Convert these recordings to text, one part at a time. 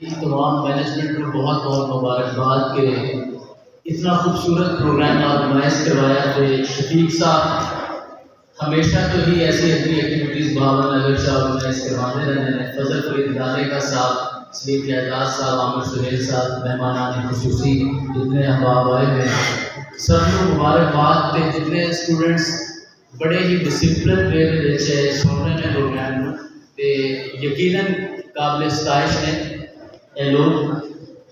تمام مینجمنٹ کو بہت بہت مبارکباد کہ اتنا خوبصورت پروگرام آرگنائز کروایا تو شفیق صاحب ہمیشہ تو ہی ایسی ایکٹیویٹیز بابر نگر سے آرگنائز کرواتے رہے ہیں. فضل فرید ادارے کا صاحب، سلیق اعجاز صاحب، عامر سہیل صاحب، مہمانان خصوصی جتنے احباب آئے ہوئے ہیں سب کو مبارکباد کہ جتنے اسٹوڈنٹس بڑے ہی ڈسپلن وے میں سننے نے پروگرام تے یقیناً قابل ستائش نے اے لوگ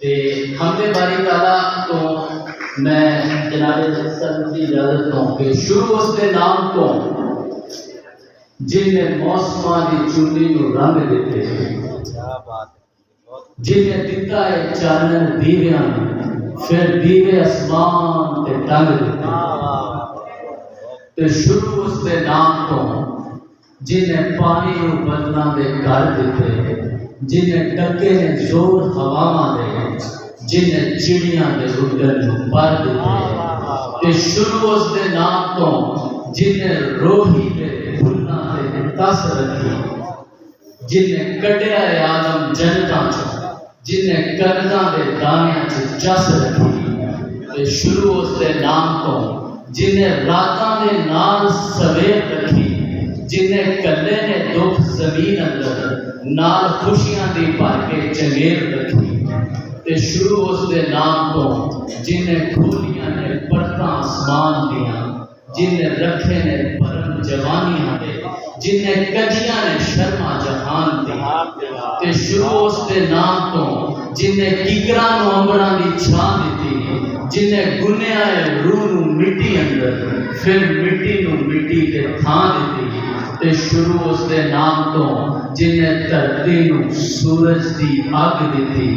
تے ہم نے باری تعالیٰ تو میں جناب صاحب کی اجازت دوں کہ شروع اس کے نام تو جن نے موسماں دی چنی نو رنگ دیتے جن نے دتا ہے چانن دیویاں پھر دیوے اسمان تے ٹنگ دیتے تے شروع اس کے نام تو جن نے پانی نو بدلاں دے کر دیتے جن نے ڈکے نے زور ہواواں دے جن نے چڑیاں دے اڈن نو پر دیتے تے شروع اس دے نام تو جن نے روحی دے پھلاں تے تس رکھی جن نے کڈیا ہے آدم جنتاں چوں جن نے کنگاں دے دانیاں چ چس رکھی تے شروع اس دے نام تو جن نے راتاں دے نال سویر رکھی جن نے کلے نے دکھ زمین اندر نال خوشیاں دی بھر کے چنگیر رکھی تے شروع اس دے نام تو جن نے کھولیاں نے پرتاں آسمان دیاں جن نے رکھے نے پرم جوانیاں دے جن نے کجیاں نے شرما جہان دیاں تے شروع اس دے نام تو جن نے کیکراں نو امبراں دی چھاں دتی جن نے گنیا روح نو مٹی اندر پھر مٹی نو مٹی تے تھاں دتی تے شروع اس دے نام تو جن نے دھرتی نو سورج دی اگ دتی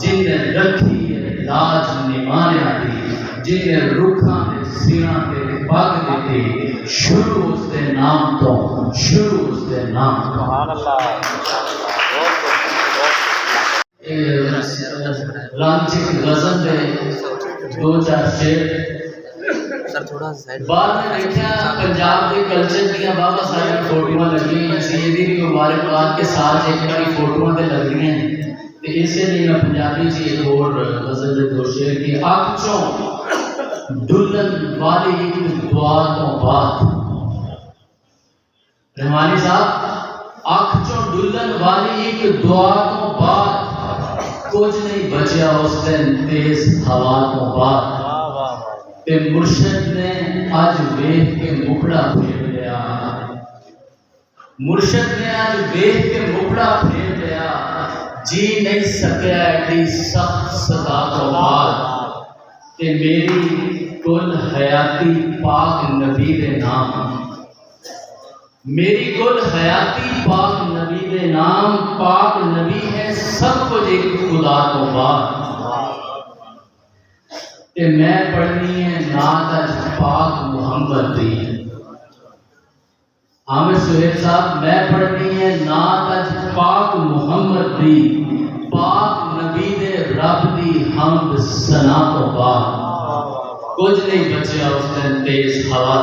جن نے رکھی لاج نمانیاں دی جن نے رکھاں دے سیراں تے پگ دتی شروع اس دے نام تو شروع اس دے نام تو سبحان اللہ رانچی کی غزل دے دو چار شعر بعد میں دیکھا پنجاب کے کلچر دیا بابا ساری فوٹوਆਂ لگی ہیں سی دی بھی مبارکباد کے ساتھ ایک باری فوٹوਆਂ تے لگ رہی ہیں تے اسے لیے میں پنجابی جی ایک اور غزل دے دو شعر کی اکھ چوں ڈلن والی ایک دعا تو بعد رحمانی صاحب اکھ چوں ڈلن والی ایک دعا تو بعد کچھ نہیں بچیا اس دن تیز ہوا تو بعد تے مرشد نے آج ویکھ کے مکڑا پھیر لیا مرشد نے آج ویکھ کے مکڑا پھیر لیا جی نہیں سکیا ایڈی سخت سزا تو بعد تے میری کل حیاتی پاک نبی دے نام میری کل حیاتی پاک نبی دے نام پاک نبی ہے سب کچھ ایک خدا تو بعد کہ میں پڑھنی ہے نعت اج پاک محمد دی عامر سہیل صاحب میں پڑھنی ہے نعت اج پاک محمد دی پاک نبی دے رب دی حمد ثنا تو بعد کچھ نہیں بچیا اس دن تیز ہوا